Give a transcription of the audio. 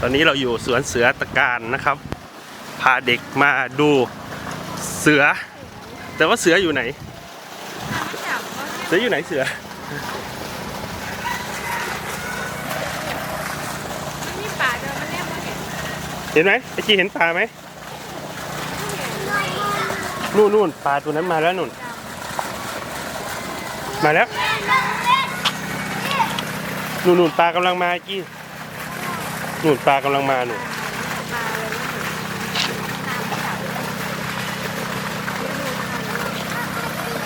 ตอนนี้เราอยู่สวนเสือตะการนะครับ พาเด็กมาดูเสือ แต่ว่าเสืออยู่ไหน เสืออยู่ไหนเสือเห็นไหมไอจีเห็นปลาไหมนู่นปลาตัวนั้นมาแล้วนู่นมาแล้วนู่นปลากำลังมาไอจีนู่นปลากำลังมาหนู